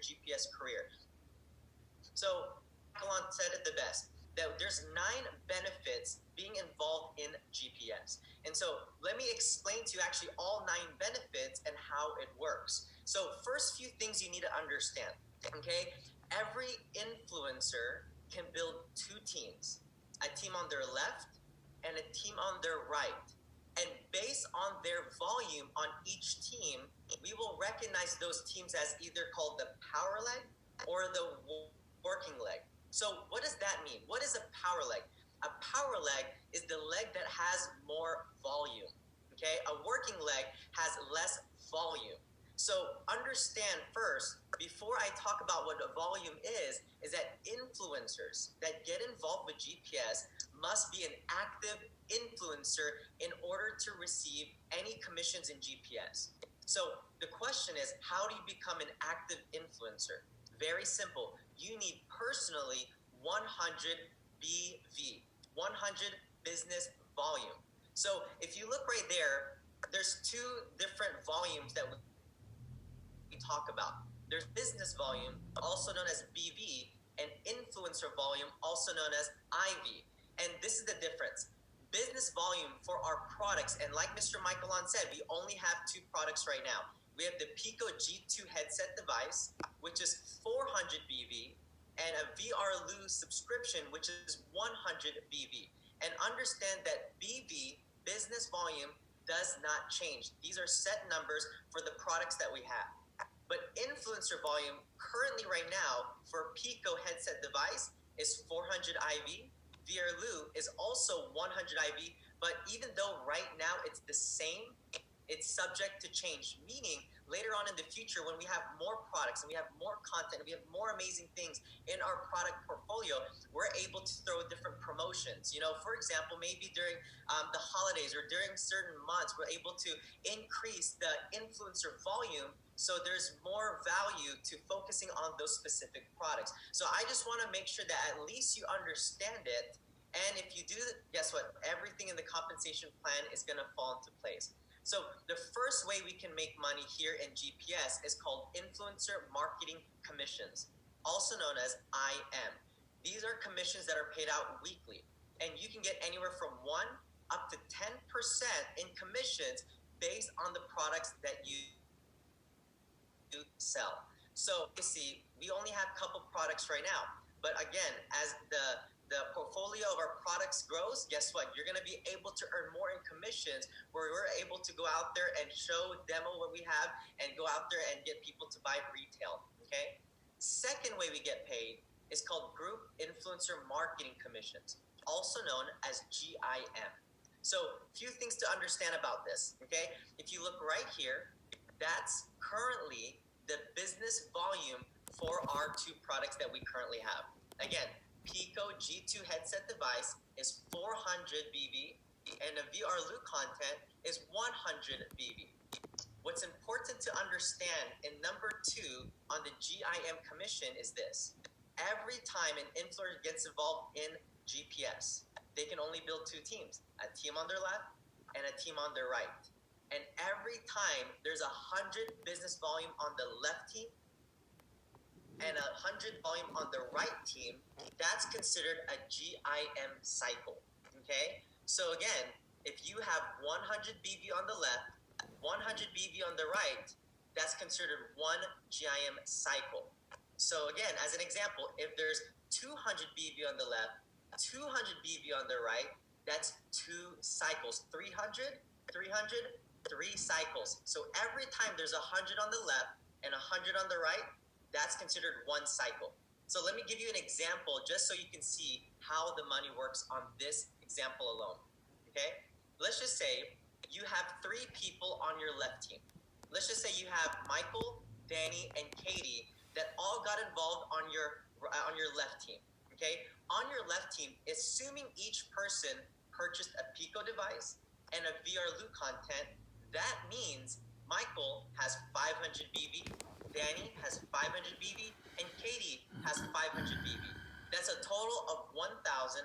GPS career. So Michael said it the best, that there's 9 benefits being involved in GPS. And so let me explain to you actually all 9 benefits and how it works. So first few things you need to understand, okay? Every influencer can build 2 teams, a team on their left and a team on their right. And based on their volume on each team, we will recognize those teams as either called the power leg or the working leg. So what does that mean? What is a power leg? A power leg is the leg that has more volume. Okay, a working leg has less volume. So understand first, before I talk about what a volume is that influencers that get involved with GPS must be an active influencer in order to receive any commissions in GPS. So the question is, how do you become an active influencer? Very simple. You need personally 100 BV, 100 business volume. So if you look right there, there's 2 different volumes that we talk about. There's business volume, also known as BV, and influencer volume, also known as IV. And this is the difference. Business volume for our products, and like Mr. Michael said, we only have 2 products right now. We have the Pico G2 headset device, which is 400 BV, and a VRLU subscription, which is 100 BV. And understand that BV, business volume, does not change. These are set numbers for the products that we have. But influencer volume currently right now for Pico headset device is 400 IV. VRLU is also 100 IV, but even though right now it's the same, it's subject to change, meaning later on in the future when we have more products and we have more content and we have more amazing things in our product portfolio, we're able to throw different promotions. For example, maybe during the holidays or during certain months, we're able to increase the influencer volume, so there's more value to focusing on those specific products. So I just want to make sure that at least you understand it. And if you do, guess what? Everything in the compensation plan is going to fall into place. So the first way we can make money here in GPS is called influencer marketing commissions, also known as IM. These are commissions that are paid out weekly, and you can get anywhere from 1 up to 10% in commissions based on the products that you sell. So you see, we only have a couple products right now, but again, as the portfolio of our products grows, guess what? You're going to be able to earn more in commissions, where we're able to go out there and demo what we have and go out there and get people to buy retail. Okay. Second way we get paid is called group influencer marketing commissions, also known as GIM. So few things to understand about this. Okay. If you look right here, that's currently the business volume for our 2 products that we currently have. Again, Pico G2 headset device is 400 BV, and the VRLU content is 100 BV. What's important to understand in number 2 on the GIM commission is this. Every time an influencer gets involved in GPS, they can only build 2 teams, a team on their left and a team on their right. And every time there's 100 business volume on the left team and 100 volume on the right team, that's considered a GIM cycle. Okay? So again, if you have 100 BV on the left, 100 BV on the right, that's considered 1 GIM cycle. So again, as an example, if there's 200 BV on the left, 200 BV on the right, that's 2 cycles. 300, 300, 3 cycles. So every time there's 100 on the left and 100 on the right, that's considered 1 cycle. So let me give you an example just so you can see how the money works on this example alone. Okay? Let's just say you have 3 people on your left team. Let's just say you have Michael, Danny, and Katie that all got involved on your left team. Okay? On your left team, assuming each person purchased a Pico device and a VRLU content, that means Michael has 500 BV, Danny has 500 BV, and Katie has 500 BV. That's a total of 1,500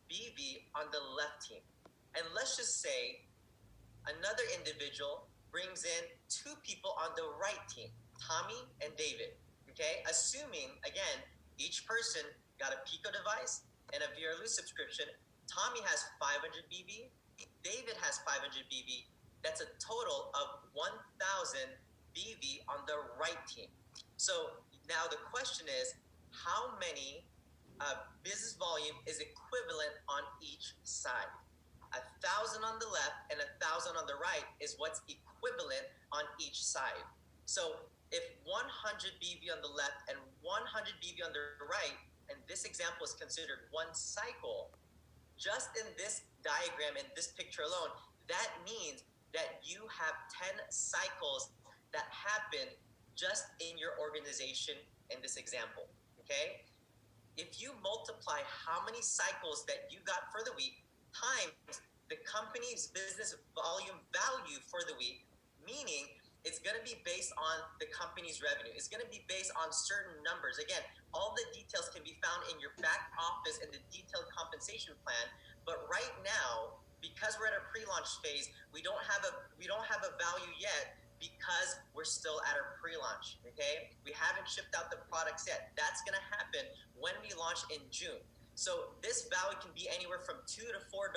BV on the left team. And let's just say another individual brings in 2 people on the right team. Tommy and David. Okay, assuming again each person got a Pico device and a VRLU subscription. Tommy has 500 BV. David has 500 BV. That's a total of 1,000 BV on the right team. So now the question is, how many business volume is equivalent on each side? 1,000 on the left and 1,000 on the right is what's equivalent on each side. So if 100 BV on the left and 100 BV on the right, and this example is considered one cycle, just in this diagram, in this picture alone, that means that you have 10 cycles that happen just in your organization in this example, okay? If you multiply how many cycles that you got for the week times the company's business volume value for the week, meaning it's going to be based on the company's revenue. It's going to be based on certain numbers. Again, all the details can be found in your back office in the detailed compensation plan. But right now, because we're at a pre-launch phase, we don't have a value yet because we're still at our pre-launch. Okay, we haven't shipped out the products yet. That's going to happen when we launch in June. So this value can be anywhere from $2 to $4.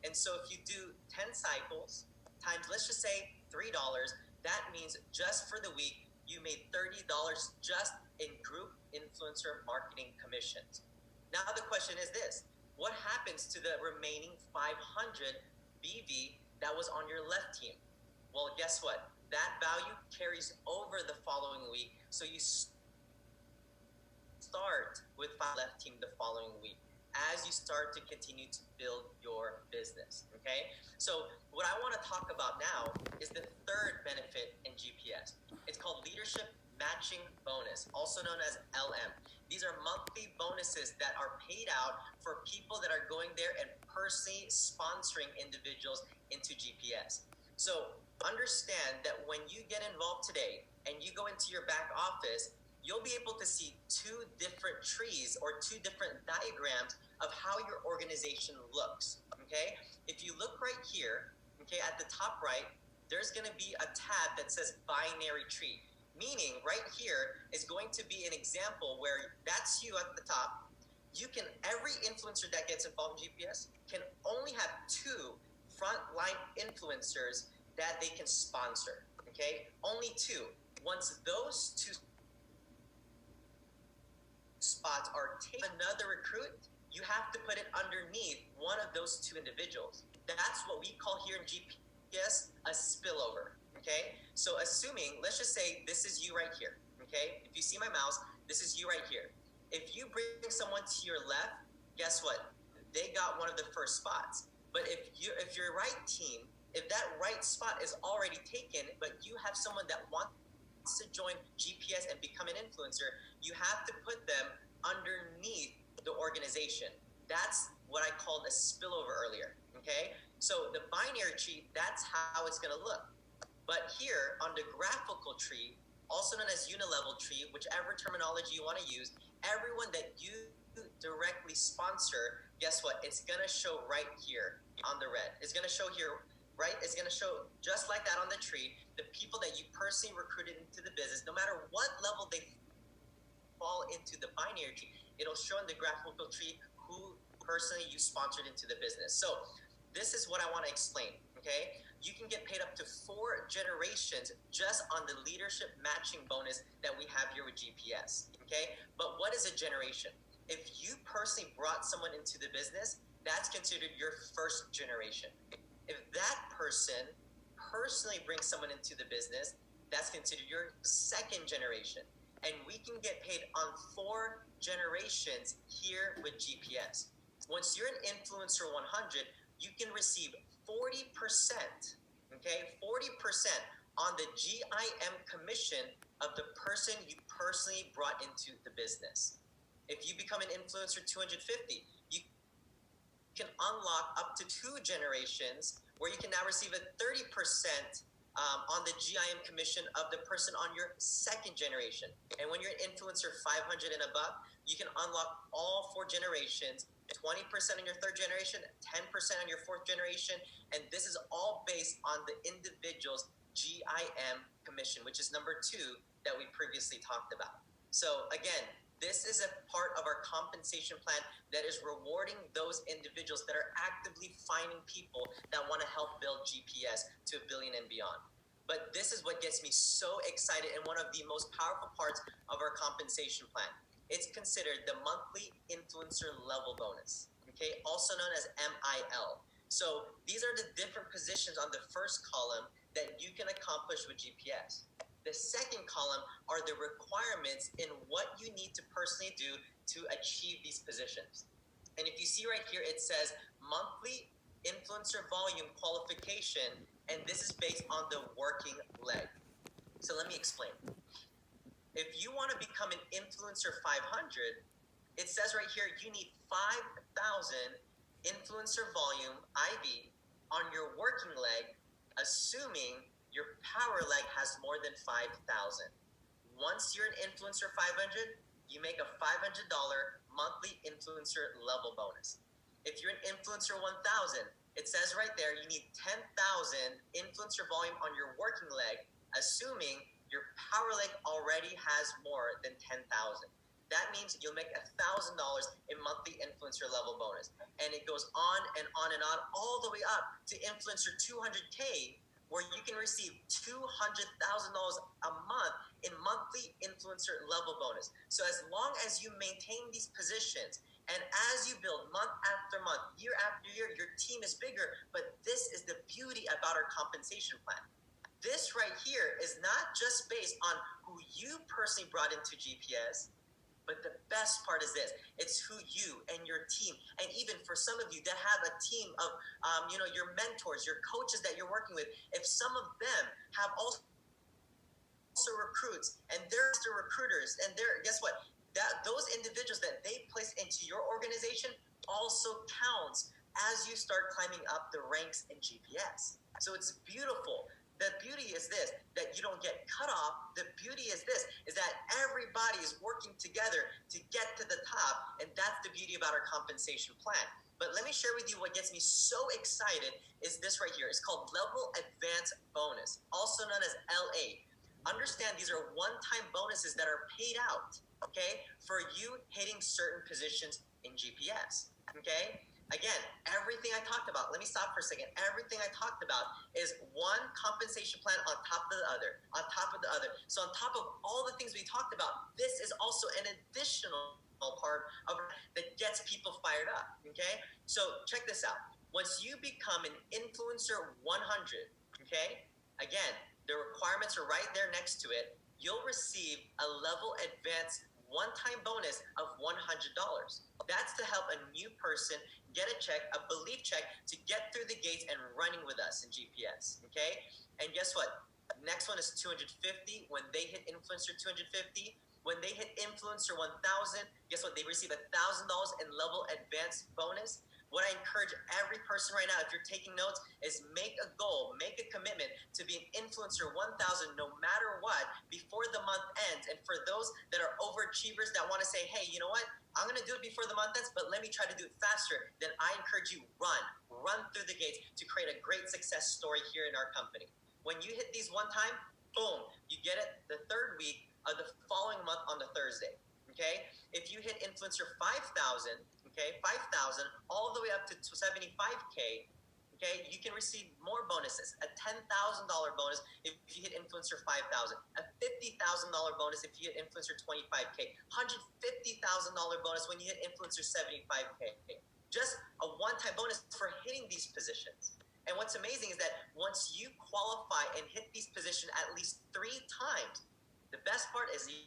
And so if you do 10 cycles times, let's just say $3, that means just for the week, you made $30 just in group influencer marketing commissions. Now the question is this: what happens to the remaining 500 BV that was on your left team? Well, guess what? That value carries over the following week. So you start with 5 left team the following week as you start to continue to build your business, okay? So what I want to talk about now is the third benefit in GPS. It's called Leadership Matching Bonus, also known as LM. These are monthly bonuses that are paid out for people that are going there and personally sponsoring individuals into GPS. So understand that when you get involved today and you go into your back office, you'll be able to see 2 different trees or 2 different diagrams of how your organization looks, okay? If you look right here, okay, at the top right, there's going to be a tab that says binary tree, meaning right here is going to be an example where that's you at the top. You can, every influencer that gets involved in GPS can only have 2 frontline influencers that they can sponsor, okay? Only 2. Once those 2 spots are taken, another recruit, you have to put it underneath one of those 2 individuals. That's what we call here in GPS a spillover, okay? So assuming, let's just say this is you right here, okay? If you see my mouse, this is you right here. If you bring someone to your left, guess what? They got one of the first spots. But if your right team, if that right spot is already taken, but you have someone that wants to join GPS and become an influencer, you have to put them underneath the organization. That's what I called a spillover earlier, okay? So the binary tree, that's how it's going to look. But here on the graphical tree, also known as unilevel tree, whichever terminology you want to use, everyone that you directly sponsor, guess what? It's going to show right here on the red. It's going to show here, right? It's going to show just like that on the tree, the people that you personally recruited into the business, no matter what level they fall into the binary tree, it'll show in the graphical tree who personally you sponsored into the business. So this is what I want to explain, okay? You can get paid up to 4 generations just on the leadership matching bonus that we have here with GPS, okay? But what is a generation? If you personally brought someone into the business, that's considered your first generation. If that person personally brings someone into the business, that's considered your second generation. And we can get paid on 4 generations here with GPS. Once you're an Influencer 100, you can receive 40%, okay, 40% on the GIM commission of the person you personally brought into the business. If you become an Influencer 250, you can unlock up to 2 generations where you can now receive a 30% on the GIM commission of the person on your second generation. And when you're an Influencer 500 and above, you can unlock all 4 generations, 20% on your 3rd generation, 10% on your 4th generation, and this is all based on the individual's GIM commission, which is number 2 that we previously talked about. So again, this is a part of our compensation plan that is rewarding those individuals that are actively finding people that want to help build GPS to $1 billion and beyond. But this is what gets me so excited and one of the most powerful parts of our compensation plan. It's considered the monthly influencer level bonus, okay, also known as MIL. So these are the different positions on the first column that you can accomplish with GPS. The second column are the requirements in what you need to personally do to achieve these positions. And if you see right here, it says monthly influencer volume qualification, and this is based on the working leg. So let me explain. If you want to become an influencer 500, it says right here you need 5,000 influencer volume IV on your working leg, assuming your power leg has more than 5,000. Once you're an influencer 500, you make a $500 monthly influencer level bonus. If you're an influencer 1,000, it says right there you need 10,000 influencer volume on your working leg, assuming your power leg already has more than 10,000. That means you'll make $1,000 in monthly influencer level bonus. And it goes on and on and on, all the way up to influencer 200K, where you can receive $200,000 a month in monthly influencer level bonus. So as long as you maintain these positions, and as you build month after month, year after year, your team is bigger. But this is the beauty about our compensation plan. This right here is not just based on who you personally brought into GPS, but the best part is this: it's who you and your team, and even for some of you that have a team of, your mentors, your coaches that you're working with, if some of them have also recruits and they're recruiters, and guess what? Those individuals that they place into your organization also counts as you start climbing up the ranks in GPS. So it's beautiful. The beauty is this, that you don't get cut off. The beauty is this, is that everybody is working together to get to the top. And that's the beauty about our compensation plan. But let me share with you what gets me so excited is this right here. It's called Level Advance Bonus, also known as LA. Understand these are one-time bonuses that are paid out, okay, for you hitting certain positions in GPS, okay? Again, everything I talked about, let me stop for a second. Everything I talked about is one compensation plan on top of the other, on top of the other. So on top of all the things we talked about, this is also an additional part of that gets people fired up, okay? So check this out. Once you become an influencer 100, okay, again, the requirements are right there next to it. You'll receive a level advance one-time bonus of $100. That's to help a new person get a check, a belief check, to get through the gates and running with us in GPS, okay? And guess what? Next one is 250. When they hit influencer 250, when they hit influencer 1,000, guess what? They receive $1,000 in level advance bonus. What I encourage every person right now, if you're taking notes, is make a goal, make a commitment to be an influencer 1,000 no matter what before the month ends. And for those that are overachievers that want to say, hey, you know what? I'm going to do it before the month ends, but let me try to do it faster. Then I encourage you, run through the gates to create a great success story here in our company. When you hit these one time, boom, you get it the third week of the following month on the Thursday, okay? If you hit influencer 5,000, okay, 5,000 all the way up to 75K, okay, you can receive more bonuses. A $10,000 bonus if you hit influencer 5,000, a $50,000 bonus if you hit influencer 25K, $150,000 bonus when you hit influencer 75K. Just a one-time bonus for hitting these positions. And what's amazing is that once you qualify and hit these positions at least 3 times, the best part is you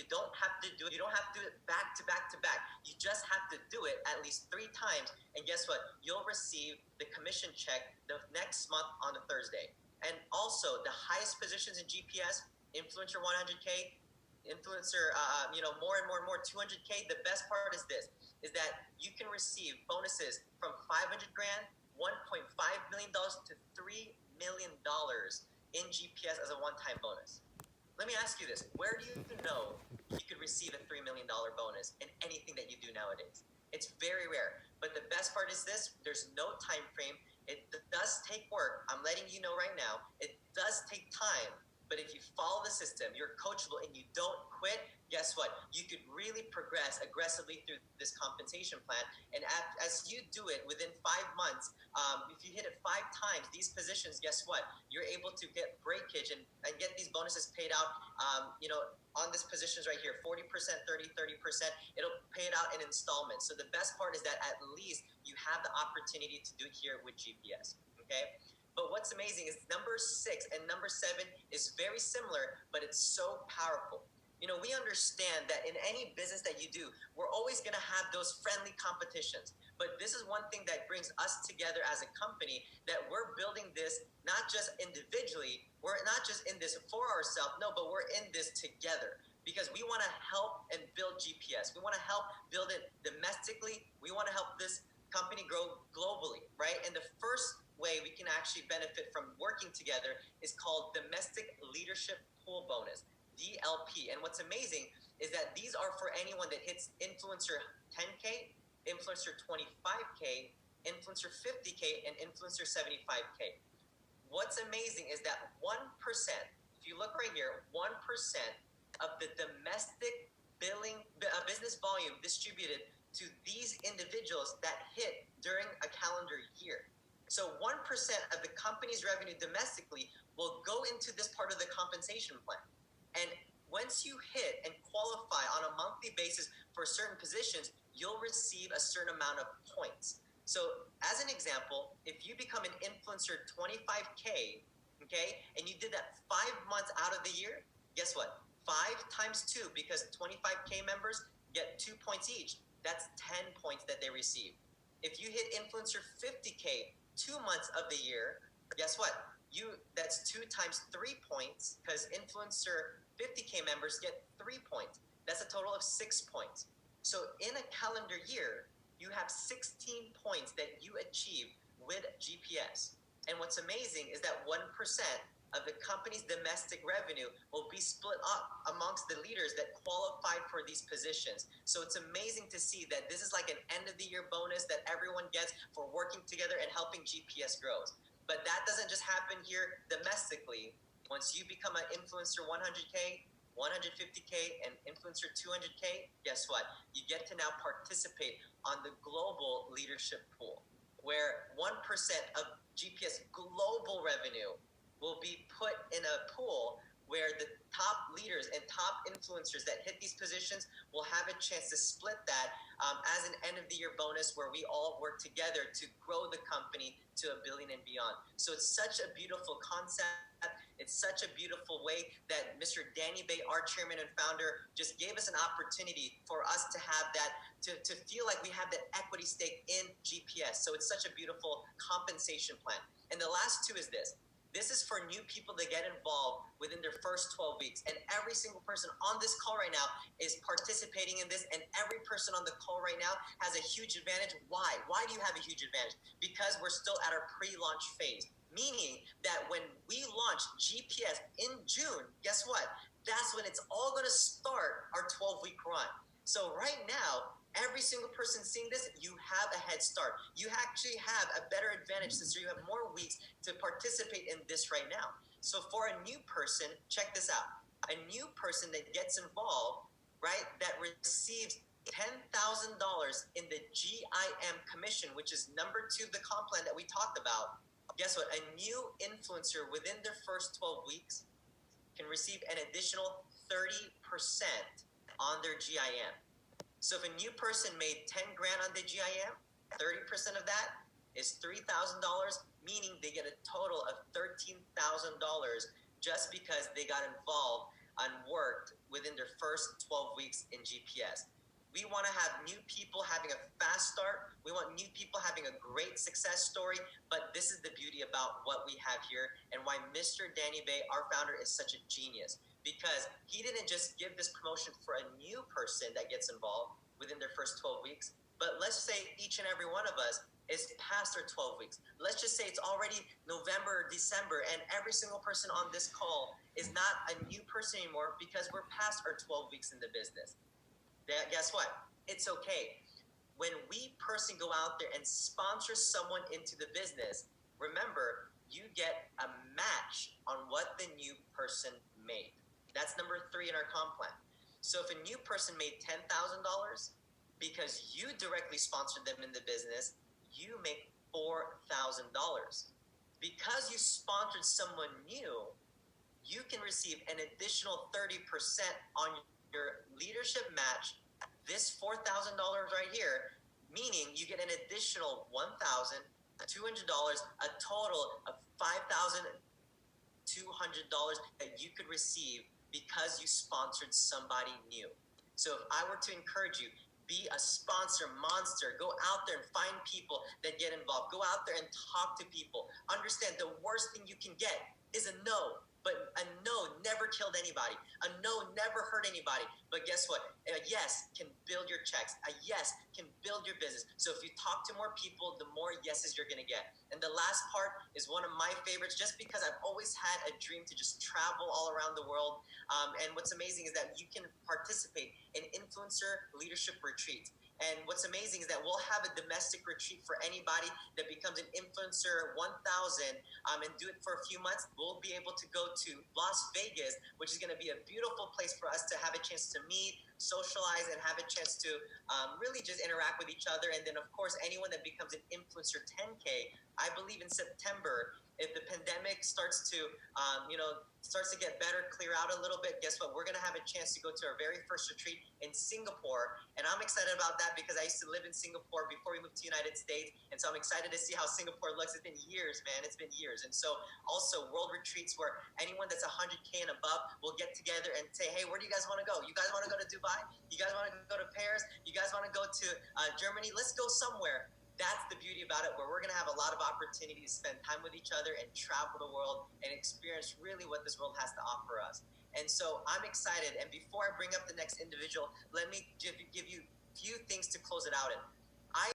don't have to do it. You don't have to do it back to back to back. You just have to do it at least 3 times. And guess what? You'll receive the commission check the next month on a Thursday. And also the highest positions in GPS, influencer 100K, influencer, more and more and more 200K. The best part is this, is that you can receive bonuses from 500 grand, $1.5 million to $3 million in GPS as a one-time bonus. Let me ask you this. Where do you know you could receive a $3 million bonus in anything that you do nowadays? It's very rare. But the best part is this. There's no time frame. It does take work. I'm letting you know right now. It does take time, but if you follow the system, you're coachable and you don't quit, guess what? You could really progress aggressively through this compensation plan. And as you do it within 5 months, if you hit it 5 times, these positions, guess what? You're able to get breakage and get these bonuses paid out, on these positions right here, 40%, 30%. It'll pay it out in installments. So the best part is that at least you have the opportunity to do it here with GPS, okay? But what's amazing is number 6 and number 7 is very similar, but it's so powerful. We understand that in any business that you do, we're always going to have those friendly competitions. But this is one thing that brings us together as a company, that we're building this not just individually, we're not just in this for ourselves, no, but we're in this together. Because we want to help and build GPS. We want to help build it domestically. We want to help this company grow globally, right? And the first way we can actually benefit from working together is called Domestic Leadership Pool Bonus, DLP. And what's amazing is that these are for anyone that hits influencer 10K, influencer 25K, influencer 50K, and influencer 75K. What's amazing is that 1%, if you look right here, 1% of the domestic business volume distributed to these individuals that hit during a calendar year. So 1% of the company's revenue domestically will go into this part of the compensation plan. And once you hit and qualify on a monthly basis for certain positions, you'll receive a certain amount of points. So as an example, if you become an influencer 25K, okay, and you did that 5 months out of the year, guess what? 5 times 2, because 25K members get 2 points each. That's 10 points that they receive. If you hit influencer 50K 2 months of the year, guess what? That's 2 times 3 points, because influencer 50K members get 3 points. That's a total of 6 points. So in a calendar year, you have 16 points that you achieve with GPS. And what's amazing is that 1% of the company's domestic revenue will be split up amongst the leaders that qualified for these positions. So it's amazing to see that this is like an end of the year bonus that everyone gets for working together and helping GPS grows. But that doesn't just happen here domestically. Once you become an influencer 100K, 150K, and influencer 200K, guess what? You get to now participate on the global leadership pool, where 1% of GPS global revenue will be put in a pool where the top leaders and top influencers that hit these positions will have a chance to split that as an end-of-the-year bonus, where we all work together to grow the company to $1 billion and beyond. So it's such a beautiful concept. It's such a beautiful way that Mr. Danny Bay, our chairman and founder, just gave us an opportunity for us to have that, to feel like we have that equity stake in GPS. So it's such a beautiful compensation plan. And the last two is this. This is for new people to get involved within their first 12 weeks. And every single person on this call right now is participating in this. And every person on the call right now has a huge advantage. Why? Why do you have a huge advantage? Because we're still at our pre-launch phase. Meaning that when we launch GPS in June, guess what? That's when it's all going to start our 12-week run. So right now, every single person seeing this, you have a head start. You actually have a better advantage since you have more weeks to participate in this right now. So for a new person, check this out. A new person that gets involved, right, that receives $10,000 in the GIM commission, which is number 2 of the comp plan that we talked about. Guess what? A new influencer within their first 12 weeks can receive an additional 30% on their GIM. So if a new person made 10 grand on the GIM, 30% of that is $3,000, meaning they get a total of $13,000 just because they got involved and worked within their first 12 weeks in GPS. We want to have new people having a fast start. We want new people having a great success story. But this is the beauty about what we have here and why Mr. Danny Bay, our founder, is such a genius. Because he didn't just give this promotion for a new person that gets involved within their first 12 weeks. But let's say each and every one of us is past our 12 weeks. Let's just say it's already November or December, and every single person on this call is not a new person anymore because we're past our 12 weeks in the business. Guess what? It's okay. When we personally go out there and sponsor someone into the business, remember, you get a match on what the new person made. That's number 3 in our comp plan. So if a new person made $10,000 because you directly sponsored them in the business, you make $4,000. Because you sponsored someone new, you can receive an additional 30% on your leadership match, this $4,000 right here, meaning you get an additional $1,200, a total of $5,200 that you could receive because you sponsored somebody new. So if I were to encourage you, be a sponsor monster. Go out there and find people that get involved. Go out there and talk to people. Understand the worst thing you can get is a no. But a no never killed anybody. A no never hurt anybody. But guess what? A yes can build your checks. A yes can build your business. So if you talk to more people, the more yeses you're going to get. And the last part is one of my favorites, just because I've always had a dream to just travel all around the world. And what's amazing is that you can participate in influencer leadership retreats. And what's amazing is that we'll have a domestic retreat for anybody that becomes an influencer 1000 and do it for a few months. We'll be able to go to Las Vegas, which is going to be a beautiful place for us to have a chance to meet, socialize, and have a chance to really just interact with each other. And then, of course, anyone that becomes an influencer 10K, I believe in September, if the pandemic starts to, starts to get better, clear out a little bit, guess what? We're going to have a chance to go to our very first retreat in Singapore. And I'm excited about that because I used to live in Singapore before we moved to the United States. And so I'm excited to see how Singapore looks. It's been years, man. It's been years. And so also world retreats where anyone that's 100K and above will get together and say, hey, where do you guys want to go? You guys want to go to Dubai? You guys want to go to Paris? You guys want to go to Germany? Let's go somewhere. That's the beauty about it, where we're going to have a lot of opportunity to spend time with each other and travel the world and experience really what this world has to offer us. And so I'm excited. And before I bring up the next individual, let me give you a few things to close it out in.